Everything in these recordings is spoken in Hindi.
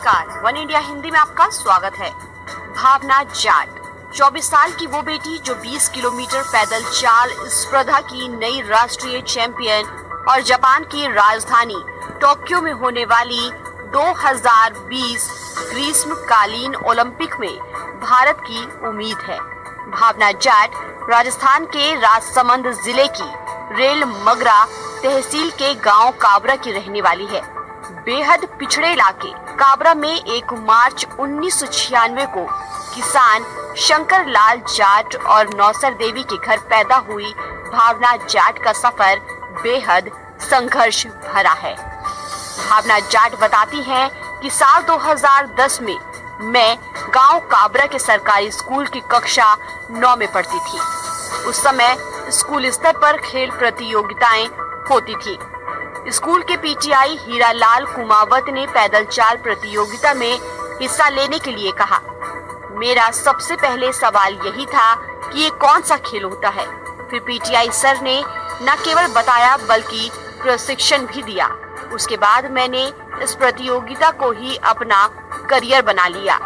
नमस्कार, वन इंडिया हिंदी में आपका स्वागत है। भावना जाट 24 साल की वो बेटी जो 20 किलोमीटर पैदल चाल स्पर्धा की नई राष्ट्रीय चैंपियन और जापान की राजधानी टोक्यो में होने वाली 2020 ग्रीष्मकालीन ओलंपिक में भारत की उम्मीद है। भावना जाट राजस्थान के राजसमंद जिले की रेल मगरा तहसील के गांव काबरा की रहने वाली है। बेहद पिछड़े इलाके काबरा में 1 मार्च 1996 को किसान शंकर लाल जाट और नौसर देवी के घर पैदा हुई भावना जाट का सफर बेहद संघर्ष भरा है। भावना जाट बताती हैं कि साल 2010 में मैं गांव काबरा के सरकारी स्कूल की कक्षा 9 में पढ़ती थी। उस समय स्कूल स्तर पर खेल प्रतियोगिताएं होती थी। स्कूल के पीटीआई हीरालाल कुमावत ने पैदल चाल प्रतियोगिता में हिस्सा लेने के लिए कहा। मेरा सबसे पहले सवाल यही था कि ये कौन सा खेल होता है। फिर पीटीआई सर ने न केवल बताया बल्कि प्रशिक्षण भी दिया। उसके बाद मैंने इस प्रतियोगिता को ही अपना करियर बना लिया।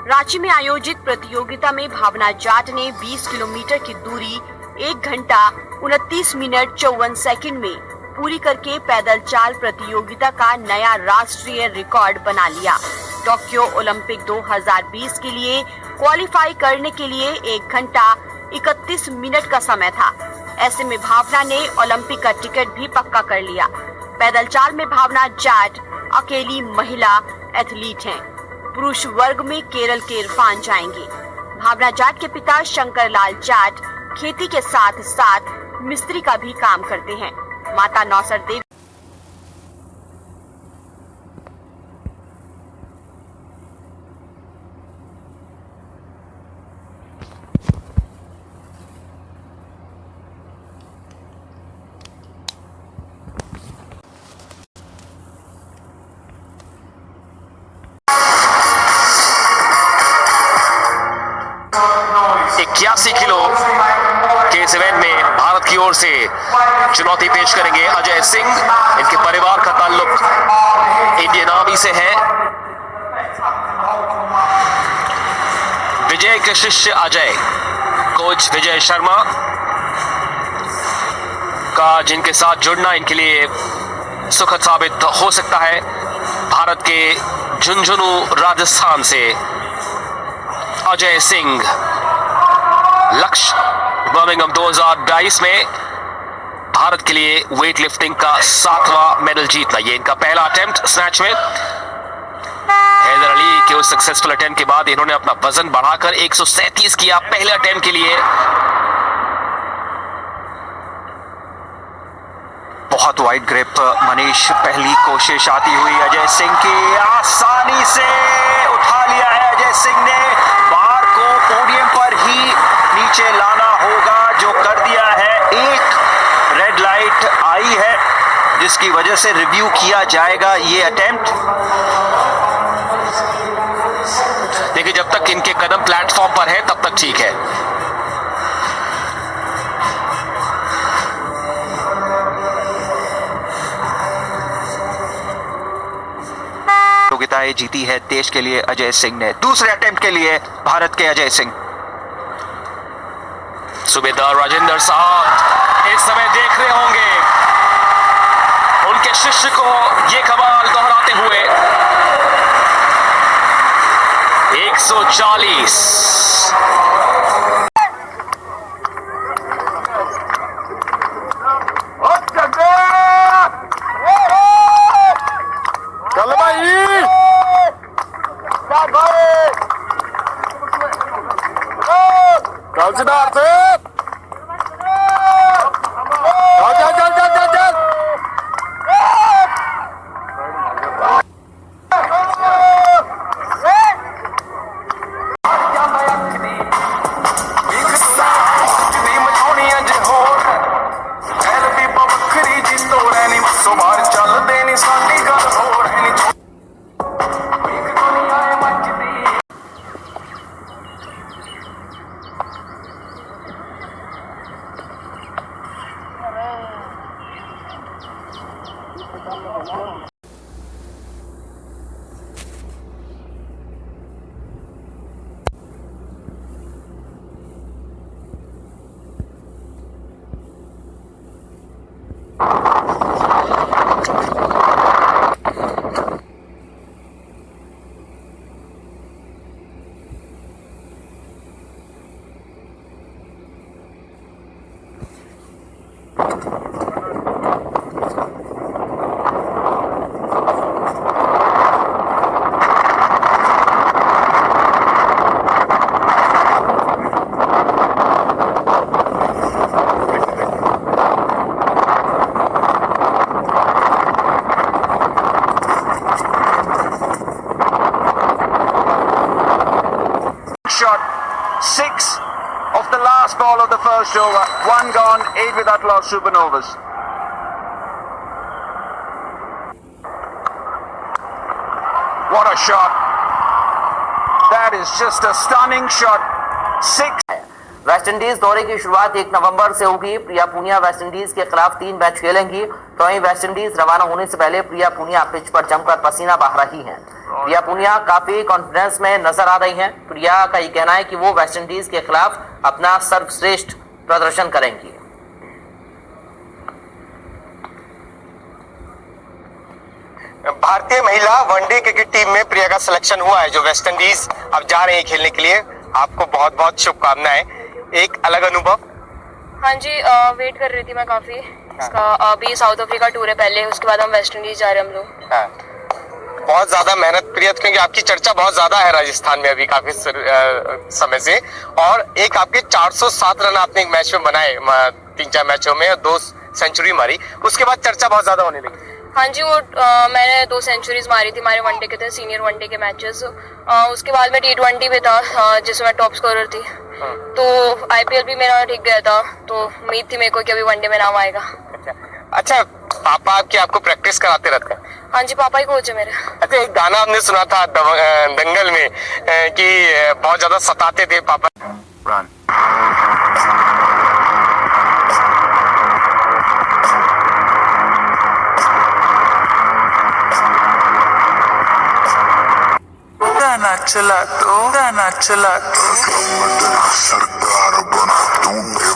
रांची में आयोजित प्रतियोगिता में भावना जाट ने 20 किलोमीटर की दूरी 1 घंटा 29 मिनट 54 सेकंड में पूरी करके पैदल चाल प्रतियोगिता का नया राष्ट्रीय रिकॉर्ड बना लिया। टोक्यो ओलंपिक 2020 के लिए क्वालिफाई करने के लिए 1 घंटा 31 मिनट का समय था। ऐसे में भावना ने ओलंपिक का टिकट भी पक्का कर लिया। पैदल चाल में भावना जाट अकेली महिला एथलीट हैं। पुरुष वर्ग में केरल के इरफान जाएंगे। भावना जाट के पिता शंकर लाल जाट खेती के साथ साथ मिस्त्री का भी काम करते हैं। माता नौसर देवी किलो के इस इवेंट में भारत की ओर से चुनौती पेश करेंगे अजय सिंह। इनके परिवार का ताल्लुक इंडियन आर्मी से है। विजय के शिष्य अजय कोच विजय शर्मा का जिनके साथ जुड़ना इनके लिए सुखद साबित हो सकता है। भारत के झुंझुनू राजस्थान से अजय सिंह लक्ष्य बर्मिंघम 2022 में भारत के लिए वेट लिफ्टिंग का 7वां मेडल जीतना। ये इनका पहला अटेम्प्ट स्नैच में। हैदर अली के उस सक्सेसफुल अटेम्प्ट के बाद इन्होंने अपना वजन बढ़ाकर 137 किया पहले अटेम्प्ट के लिए। बहुत वाइड ग्रिप मनीष, पहली कोशिश आती हुई अजय सिंह की, आसानी से उठा लिया है अजय सिंह ने। बार को पोडियम पर ही नीचे लाना होगा, जो कर दिया है। एक रेड लाइट आई है जिसकी वजह से रिव्यू किया जाएगा ये अटेम्प्ट। देखिए, जब तक इनके कदम प्लेटफॉर्म पर है तब तक ठीक है। प्रतियोगिताएं जीती है देश के लिए अजय सिंह ने। दूसरे अटेम्प्ट के लिए भारत के अजय सिंह। सूबेदार राजेंद्र साहब इस समय देख रहे होंगे उनके शिष्य को ये कमाल दोहराते हुए। 140 चल भाई 100 बार ਚੱਲਦੇ ਨਹੀਂ ਸਾਡੀ ਗੱਲ ਹੋਰ ਹੈ ਨਹੀਂ ਇੱਕ ਦੁਨੀਆ ਹੈ ਮੱਚਦੀ shot, 6 of the last ball of the first over, 1 gone, 8 without lost supernovas. What a shot! That is just a stunning shot. 6. West Indies दौरे की शुरुआत 1 नवंबर से होगी। प्रिया पूनिया वेस्टइंडीज के खिलाफ 3 मैच खेलेंगी। तो वहीं वेस्टइंडीज रवाना होने से पहले प्रिया पूनिया पिच पर जमकर पसीना बहा रही हैं। प्रिया पूनिया काफी कॉन्फिडेंस में नजर आ रही हैं। प्रिया का ये कहना है कि वो वेस्टइंडीज के खिलाफ अपना सर्वश्रेष्ठ प्रदर्शन करेंगी। भारतीय महिला वनडे क्रिकेट टीम में प्रिया का सिलेक्शन हुआ है, जो वेस्टइंडीज अब जा रहे हैं खेलने के लिए। आपको बहुत बहुत शुभकामनाएं। एक अलग अनुभव। हाँ जी, वेट कर रही थी मैं काफी इसका। अभी साउथ अफ्रीका टूर है पहले, उसके बाद हम वेस्ट इंडीज जा रहे हैं हम लोग। हाँ। बहुत ज्यादा मेहनत प्रिया, क्योंकि आपकी चर्चा बहुत ज्यादा है राजस्थान में अभी काफी समय से। और एक आपके 407 रन आपने एक मैच में बनाए, 3-4 मैचों में, 2 सेंचुरी मारी। उसके बाद चर्चा बहुत ज्यादा होने लगी। हाँ जी, वो मैंने 2 सेंचुरीज मारी थी हमारे वनडे के थे, सीनियर वनडे के मैचेस। उसके बाद मैं T20 पे था, जिसमें टॉप स्कोरर थी। तो IPL भी मेरा ठीक गया था, तो उम्मीद थी मेरे को कि अभी वनडे में नाम आएगा। अच्छा, पापा आपके आपको प्रैक्टिस कराते रहते हैं? हाँ जी, पापा ही कोच है मेरे। अच्छा, एक गाना हमने सुना था दंगल में कि बहुत ज्यादा सताते थे पापा। Run. गाना चला तो सरकार बना दूंगे।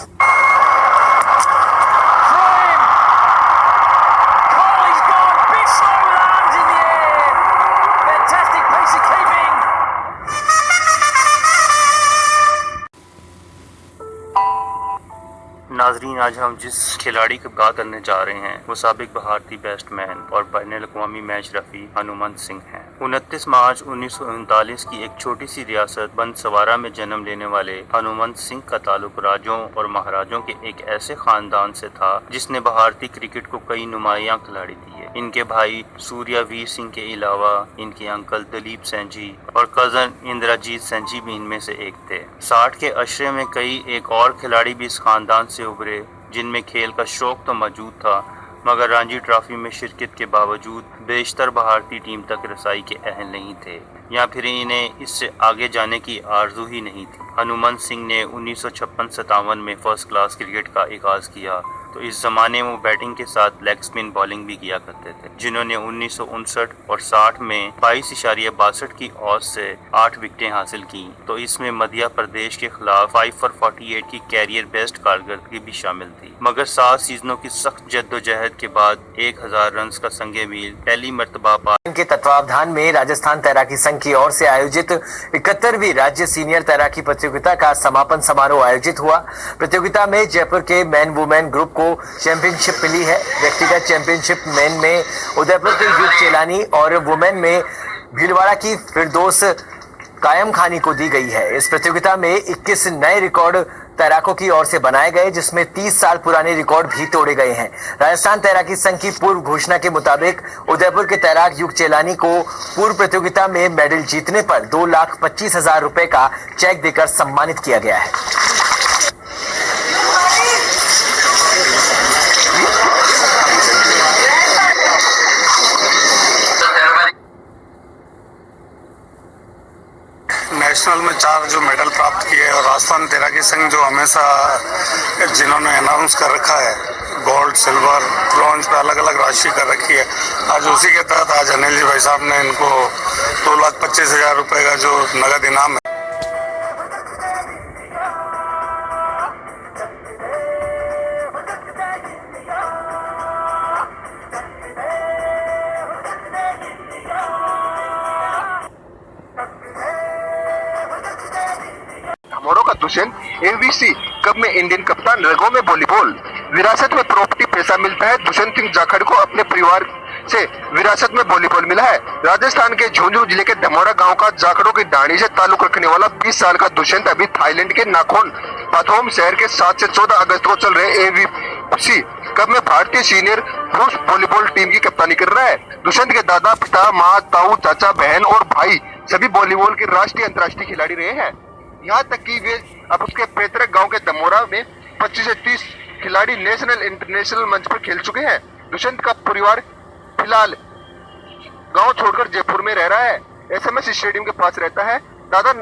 नाजरीन, आज हम जिस खिलाड़ी की बात करने जा रहे हैं वो साबिक भारतीय बैट्समैन और बैनुल अक़वामी मैच रफ़ी हनुमंत सिंह हैं। 29 मार्च 1939 की एक छोटी सी रियासत बंसवारा में जन्म लेने वाले हनुमंत सिंह का ताल्लुक राजों और महाराजों के एक ऐसे खानदान से था जिसने भारतीय क्रिकेट को कई नुमायां खिलाड़ी दिए। इनके भाई सूर्यवीर सिंह के अलावा इनके अंकल दलीप सिंह जी और कजन इंद्रजीत सिंह जी भी इनमें से एक थे। 60 के अशरे में कई एक और खिलाड़ी भी इस खानदान से उभरे जिनमें खेल का शौक तो मौजूद था, मगर रणजी ट्रॉफी में शिरकत के बावजूद बेशतर भारतीय टीम तक रसाई के अहल नहीं थे, या फिर इन्हें इससे आगे जाने की आरजू ही नहीं थी। हनुमंत सिंह ने 1956-57 में फर्स्ट क्लास क्रिकेट का आगाज किया, तो इस ज़माने में वो बैटिंग के साथ लेग स्पिन बॉलिंग भी किया करते थे, जिन्होंने 1959 और 60 में 22.62 की औसत से 8 विकेटें हासिल की। तो इसमें मध्य प्रदेश के खिलाफ 5 for 48 की कैरियर बेस्ट कारकर्दगी भी शामिल थी। मगर 7 सीजनों की सख्त जद्दोजहद के बाद 1000 रन का संगे मील पहली मरतबा पार के तत्वावधान में राजस्थान तैराकी संघ की ओर से आयोजित 71वीं राज्य सीनियर तैराकी प्रतियोगिता का समापन समारोह आयोजित हुआ। प्रतियोगिता में जयपुर के मैन वुमेन ग्रुप को चैंपियनशिप मिली है। व्यक्तिगत चैंपियनशिप मैन में उदयपुर के युग चेलानी और वुमेन में भीलवाड़ा की फिरदौस कायम खानी को दी गई है। इस प्रतियोगिता में 21 नए रिकॉर्ड तैराकों की ओर से बनाए गए, जिसमें 30 साल पुराने रिकॉर्ड भी तोड़े गए हैं। राजस्थान तैराकी संघ की पूर्व घोषणा के मुताबिक उदयपुर के तैराक युग चेलानी को पूर्व प्रतियोगिता में मेडल जीतने पर 2,25,000 रुपए का चेक देकर सम्मानित किया गया है। राजस्थान तैराकी संघ जो हमेशा जिन्होंने अनाउंस कर रखा है गोल्ड सिल्वर ब्रॉन्ज पे अलग अलग राशि कर रखी है, आज उसी के तहत आज अनिल जी भाई साहब ने इनको 2,25,000 रुपए का जो नगद इनाम है। धमोड़ो का दुष्यंत एवीसी कप में इंडियन कप्तान रगों में वॉलीबॉल। विरासत में प्रॉपर्टी पैसा मिलता है। दुष्यंत सिंह जाखड़ को अपने परिवार से विरासत में वॉलीबॉल मिला है। राजस्थान के झुंझुनू जिले के धमोड़ा गांव का जाखड़ों की डाणी से ताल्लुक रखने वाला 20 साल का दुष्यंत अभी थाईलैंड के नाखोन पाथोम शहर के 7 से 14 अगस्त को चल रहे एवीसी कप में भारतीय सीनियर पुरुष वॉलीबॉल टीम की कप्तानी कर रहा है। दुष्यंत के दादा, पिता, माँ, ताऊ, चाचा, बहन और भाई सभी वॉलीबॉल के राष्ट्रीय अंतर्राष्ट्रीय खिलाड़ी रहे हैं। यहाँ तक कि वे अब उसके पैतृक गांव के धमोड़ा में 25 से 30 खिलाड़ी नेशनल इंटरनेशनल मंच पर खेल चुके हैं। दुष्यंत का परिवार फिलहाल गांव छोड़कर जयपुर में रह रहा है। एसएमएस स्टेडियम के पास रहता है। दादा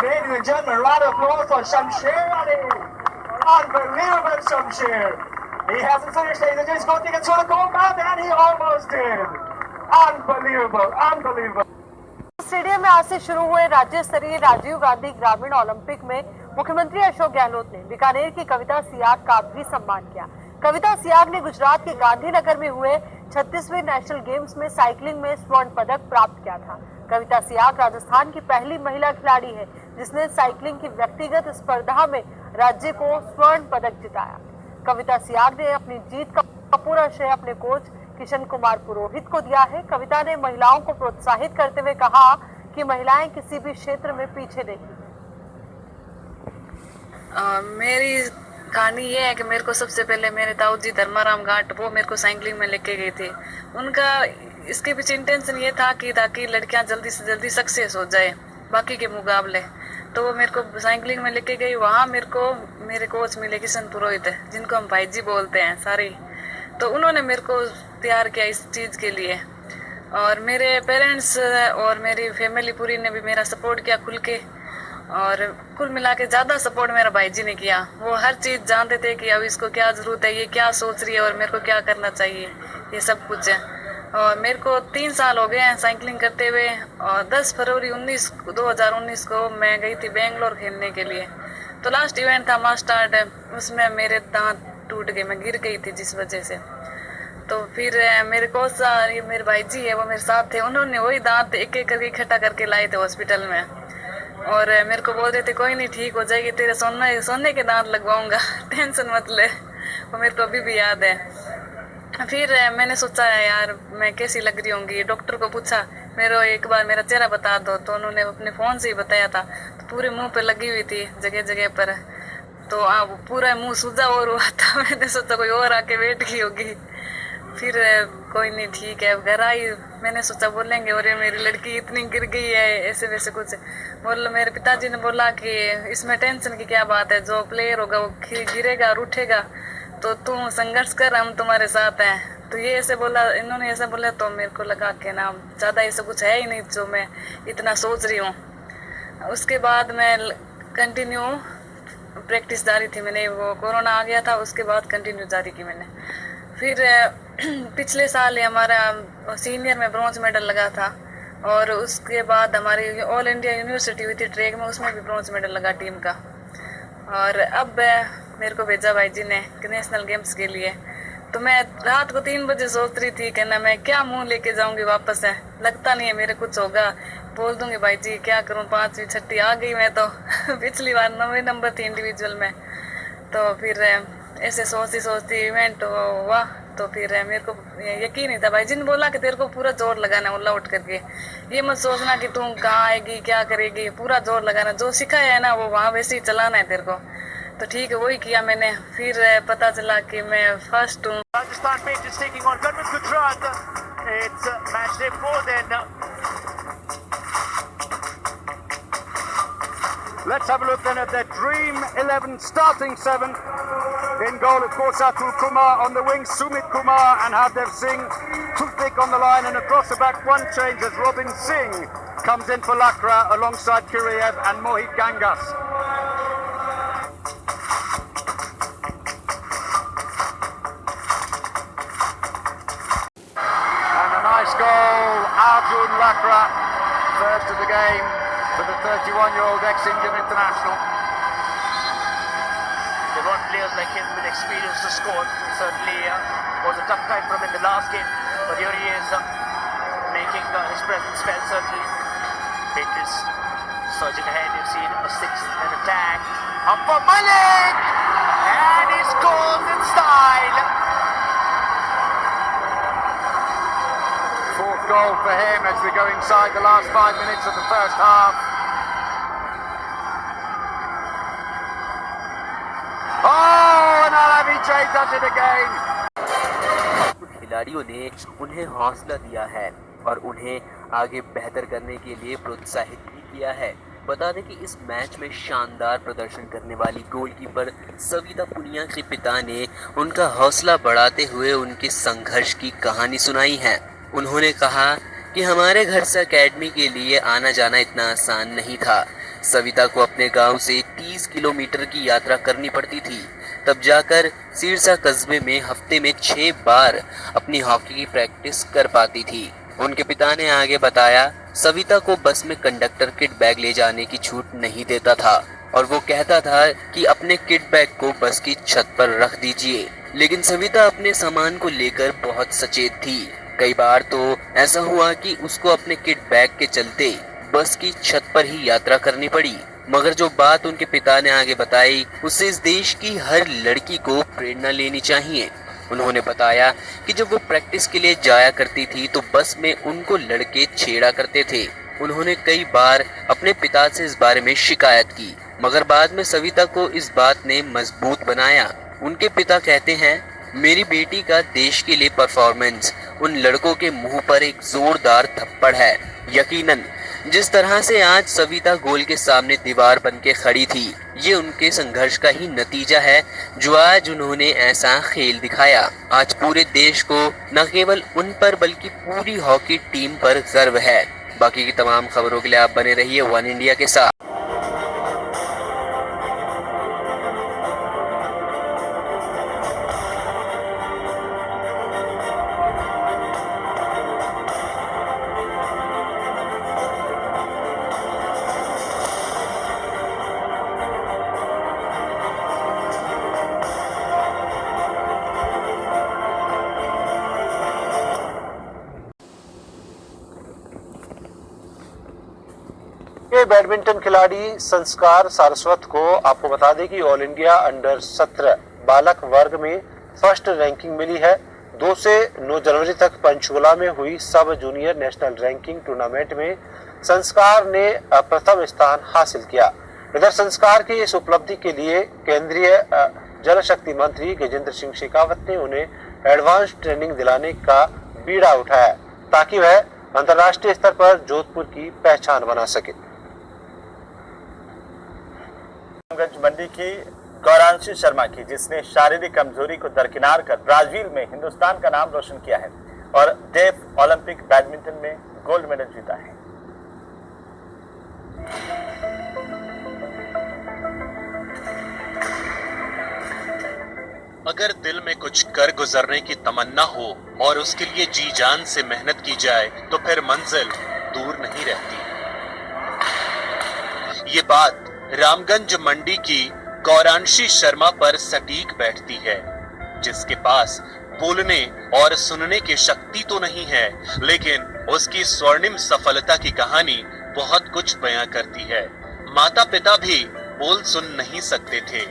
Ladies and gentlemen, round of applause for Shamsher Ali. Unbelievable Shamsher. He hasn't finished, ladies and gentlemen. He's going to take it to the goal mouth, and he almost did. Unbelievable, unbelievable. Stadium में आज से शुरू हुए राज्य स्तरीय राजीव गांधी ग्रामीण ओलंपिक में मुख्यमंत्री अशोक गहलोत ने बीकानेर की कविता सियाग का भी सम्मान किया। कविता सियाग ने गुजरात के गांधीनगर में हुए 36वें नेशनल गेम्स में साइकिलिंग में स्वर्ण पदक प्राप्त किया था। कविता सियाग राजस्थान की पहली महिला खिलाड़ी है जिसने साइकिलिंग की व्यक्तिगत स्पर्धा में राज्य को स्वर्ण पदक जिताया। कविता सियाग ने अपनी जीत का पूरा श्रेय अपने कोच किशन कुमार पुरोहित को दिया है। कविता ने महिलाओं को प्रोत्साहित करते हुए कहा कि महिलाएं किसी भी क्षेत्र में पीछे नहीं। मेरी कहानी ये है कि मेरे को सबसे पहले मेरे ताऊ जी धर्माराम घाट वो मेरे को साइकिलिंग में लेके गए थे। उनका इसके पीछे इंटेंशन ये था कि ताकि लड़कियां जल्दी से जल्दी सक्सेस हो जाए बाकी के मुकाबले। तो वो मेरे को साइकिलिंग में लेके गई। वहाँ मेरे को मेरे कोच मिले किशन पुरोहित जिनको हम भाई जी बोलते हैं सारे। तो उन्होंने मेरे को तैयार किया इस चीज़ के लिए। और मेरे पेरेंट्स और मेरी फैमिली पूरी ने भी मेरा सपोर्ट किया खुल के। और कुल मिला के ज़्यादा सपोर्ट मेरा भाई जी ने किया। वो हर चीज़ जानते थे कि अब इसको क्या ज़रूरत है, ये क्या सोच रही है और मेरे को क्या करना चाहिए, ये सब कुछ है। और मेरे को 3 साल हो गए हैं साइकिलिंग करते हुए। और 10 फरवरी 2019 को मैं गई थी बेंगलोर खेलने के लिए। तो लास्ट इवेंट था मास्टर्ड, उसमें मेरे दांत टूट गए, मैं गिर गई थी जिस वजह से। तो फिर मेरे कोच ये मेरे भाई जी है वो मेरे साथ थे। उन्होंने वही दांत एक एक करके इकट्ठा करके लाए थे हॉस्पिटल में। और मेरे को बोल रहे थे कोई नहीं ठीक हो जाएगी, तेरे सोने के दांत लगवाऊंगा, टेंशन मत ले। वो मेरे को अभी भी याद है। फिर मैंने सोचा यार मैं कैसी लग रही होंगी। डॉक्टर को पूछा मेरे एक बार मेरा चेहरा बता दो। तो उन्होंने अपने फ़ोन से ही बताया था। तो पूरे मुंह पे लगी हुई थी जगह जगह पर। तो पूरा मुंह सूजा और हुआ था। मैंने सोचा कोई और आके बैठ गई होगी। फिर कोई नहीं ठीक है। घर आई मैंने सोचा बोलेंगे और मेरी लड़की इतनी गिर गई है ऐसे वैसे कुछ बोल। मेरे पिताजी ने बोला कि इसमें टेंशन की क्या बात है, जो प्लेयर होगा वो गिरेगा और उठेगा, तो तू संघर्ष कर, हम तुम्हारे साथ हैं। तो ये ऐसे बोला, इन्होंने ऐसा बोला। तो मेरे को लगा कि ना ज़्यादा ऐसा कुछ है ही नहीं जो मैं इतना सोच रही हूँ। उसके बाद मैं कंटिन्यू प्रैक्टिस जारी थी। मैंने वो कोरोना आ गया था उसके बाद कंटिन्यू जारी की मैंने। फिर पिछले साल हमारा सीनियर में ब्रॉन्ज मेडल लगा था। और उसके बाद हमारी ऑल इंडिया यूनिवर्सिटी हुई थी ट्रैक में, उसमें भी ब्रॉन्ज मेडल लगा टीम का। और अब मेरे को भेजा भाई जी ने नेशनल गेम्स के लिए। तो मैं रात को 3 बजे सोच रही थी कि ना मैं क्या मुंह लेके जाऊंगी वापस है, लगता नहीं है मेरे कुछ होगा। बोल दूंगी भाई जी क्या करूं, 5वीं 6वीं आ गई मैं तो। पिछली बार 9वें नंबर थी इंडिविजुअल में। तो फिर ऐसे सोचती इवेंट हुआ। तो फिर मेरे को यकीन नहीं था। भाई जी ने बोला कि तेरे को पूरा जोर लगाना है उल्ला उठ करके, ये मत सोचना कि तुम कहाँ आएगी क्या करेगी, पूरा जोर लगाना, जो सिखाया है ना वो वहाँ वैसे ही चलाना है तेरे को। तो ठीक है वही किया मैंने, फिर पता चला कि मैं फर्स्ट हूँ। Rajasthan Patriots taking on Gurmeet Gujrat. It's match day 4 then. Let's have a look then at their Dream 11 starting 7. In goal, of course, Atul Kumar. On the wing, Sumit Kumar and Hardev Singh. Toothpick on the line, and across the back, one change as Robin Singh comes in for Lakra alongside Kiriev and Mohit Gangas. And a nice goal, Arjun Lakra, first of the game for the 31-year-old ex-Indian international. They want players like him with experience to score. Certainly was a tough time for him in the last game, but here he is making his presence felt. Certainly, Patriots surging ahead. You've seen a sixth and attack up for Malik, and he scores in style. Fourth goal for him as we go inside the last 5 minutes of the first half. Oh, and Alavi J does it again. खिलाड़ियों ने उन्हें हौसला दिया है और उन्हें आगे बेहतर करने के लिए प्रोत्साहित भी किया है। बता दें कि इस मैच में शानदार प्रदर्शन करने वाली गोलकीपर सविता पुनिया के पिता ने उनका हौसला बढ़ाते हुए उनके संघर्ष की कहानी सुनाई है। उन्होंने कहा कि हमारे घर से एकेडमी के लिए आना जाना इतना आसान नहीं था। सविता को अपने गांव से 30 किलोमीटर की यात्रा करनी पड़ती थी, तब जाकर सिरसा कस्बे में हफ्ते में 6 बार अपनी हॉकी की प्रैक्टिस कर पाती थी। उनके पिता ने आगे बताया, सविता को बस में कंडक्टर किट बैग ले जाने की छूट नहीं देता था और वो कहता था कि अपने किट बैग को बस की छत पर रख दीजिए, लेकिन सविता अपने सामान को लेकर बहुत सचेत थी। कई बार तो ऐसा हुआ कि उसको अपने किट बैग के चलते बस की छत पर ही यात्रा करनी पड़ी। मगर जो बात उनके पिता ने आगे बताई, उससे इस देश की हर लड़की को प्रेरणा लेनी चाहिए। उन्होंने बताया कि जब वो प्रैक्टिस के लिए जाया करती थी तो बस में उनको लड़के छेड़ा करते थे। उन्होंने कई बार अपने पिता से इस बारे में शिकायत की, मगर बाद में सविता को इस बात ने मजबूत बनाया। उनके पिता कहते हैं, मेरी बेटी का देश के लिए परफॉर्मेंस उन लड़कों के मुंह पर एक जोरदार थप्पड़ है। यकीनन जिस तरह से आज सविता गोल के सामने दीवार बन के खड़ी थी, ये उनके संघर्ष का ही नतीजा है जो आज उन्होंने ऐसा खेल दिखाया। आज पूरे देश को न केवल उन पर बल्कि पूरी हॉकी टीम पर गर्व है। बाकी की तमाम खबरों के लिए आप बने रहिए वन इंडिया के साथ। बैडमिंटन खिलाड़ी संस्कार सारस्वत को आपको बता दें कि ऑल इंडिया अंडर 17 बालक वर्ग में फर्स्ट रैंकिंग मिली है। 2 से 9 जनवरी तक पंचकुला में हुई सब जूनियर नेशनल रैंकिंग टूर्नामेंट में संस्कार ने प्रथम स्थान हासिल किया। इधर संस्कार की इस उपलब्धि के लिए केंद्रीय जल शक्ति मंत्री गजेंद्र सिंह शेखावत ने उन्हें एडवांस ट्रेनिंग दिलाने का बीड़ा उठाया ताकि वह अंतर्राष्ट्रीय स्तर पर जोधपुर की पहचान बना सके। रामगंज मंडी की गौरांशी शर्मा की, जिसने शारीरिक कमजोरी को दरकिनार कर ब्राजील में हिंदुस्तान का नाम रोशन किया है और डेफ ओलंपिक बैडमिंटन में गोल्ड मेडल जीता है। अगर दिल में कुछ कर गुजरने की तमन्ना हो और उसके लिए जी जान से मेहनत की जाए तो फिर मंजिल दूर नहीं रहती। ये बात रामगंज मंडी की गौरांशी शर्मा पर सटीक बैठती है, जिसके पास बोलने और सुनने की शक्ति तो नहीं है, लेकिन उसकी स्वर्णिम सफलता की कहानी बहुत कुछ बयां करती है। माता पिता भी बोल सुन नहीं सकते थे।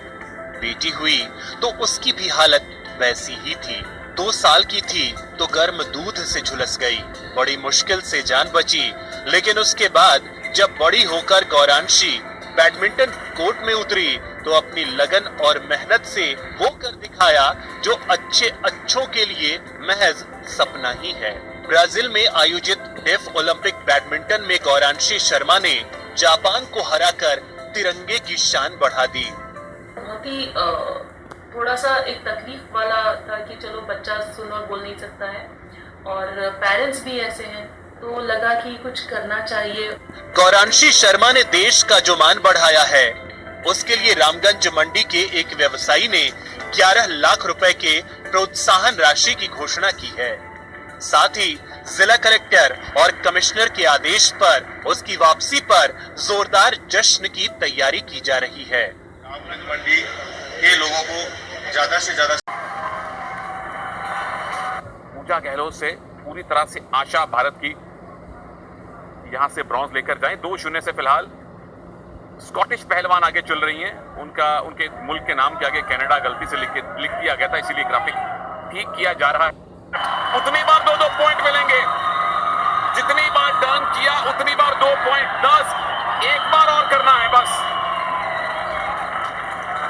बेटी हुई तो उसकी भी हालत वैसी ही थी। 2 साल की थी तो गर्म दूध से झुलस गई, बड़ी मुश्किल से जान बची। लेकिन उसके बाद जब बड़ी होकर गौरांशी बैडमिंटन कोर्ट में उतरी तो अपनी लगन और मेहनत से वो कर दिखाया जो अच्छों के लिए महज सपना ही है। ब्राजील में आयोजित डेफ ओलंपिक बैडमिंटन में गौरांशी शर्मा ने जापान को हराकर तिरंगे की शान बढ़ा दी। बहुत ही थोड़ा सा एक तकलीफ वाला था कि चलो बच्चा सुन और बोल नहीं सकता है और पेरेंट्स भी ऐसे हैं, तो लगा कि कुछ करना चाहिए। गौरांशी शर्मा ने देश का जो मान बढ़ाया है, उसके लिए रामगंज मंडी के एक व्यवसायी ने 11 लाख रुपए के प्रोत्साहन राशि की घोषणा की है। साथ ही जिला कलेक्टर और कमिश्नर के आदेश पर उसकी वापसी पर जोरदार जश्न की तैयारी की जा रही है। रामगंज मंडी के लोगों को ज्यादा से ज्यादा पूजा गहलोत से पूरी तरह से आशा भारत की यहां से ब्रॉन्ज लेकर जाएं। 2-0 से फिलहाल स्कॉटिश पहलवान आगे चल रही हैं। उनके मुल्क के नाम के आगे कनाडा गलती से लिख दिया गया था, इसीलिए ग्राफिक ठीक किया जा रहा है। उतनी बार 2-2 पॉइंट मिलेंगे, जितनी बार टर्न किया उतनी बार 2 पॉइंट। 10 एक बार और करना है बस।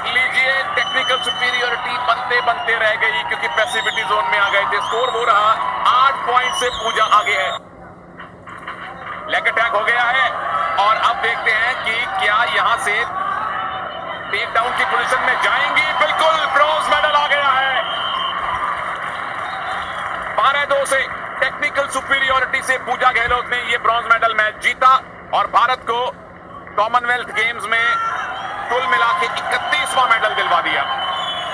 लीजिए, टेक्निकल सुपीरियरिटी बनते रह गई क्योंकि पैसिविटी जोन में आ गए थे। स्कोर हो रहा 8 पॉइंट से पूजा आगे है। लेग अटैक हो गया है और अब देखते हैं कि क्या यहां से टेक डाउन की पोजीशन में जाएंगी। बिल्कुल, ब्रॉन्ज मेडल आ गया है। 12-2 से टेक्निकल सुपीरियरिटी से पूजा गहलोत ने यह ब्रॉन्ज मेडल मैच जीता और भारत को कॉमनवेल्थ गेम्स में कुल मिला के 31वां मेडल दिलवा दिया।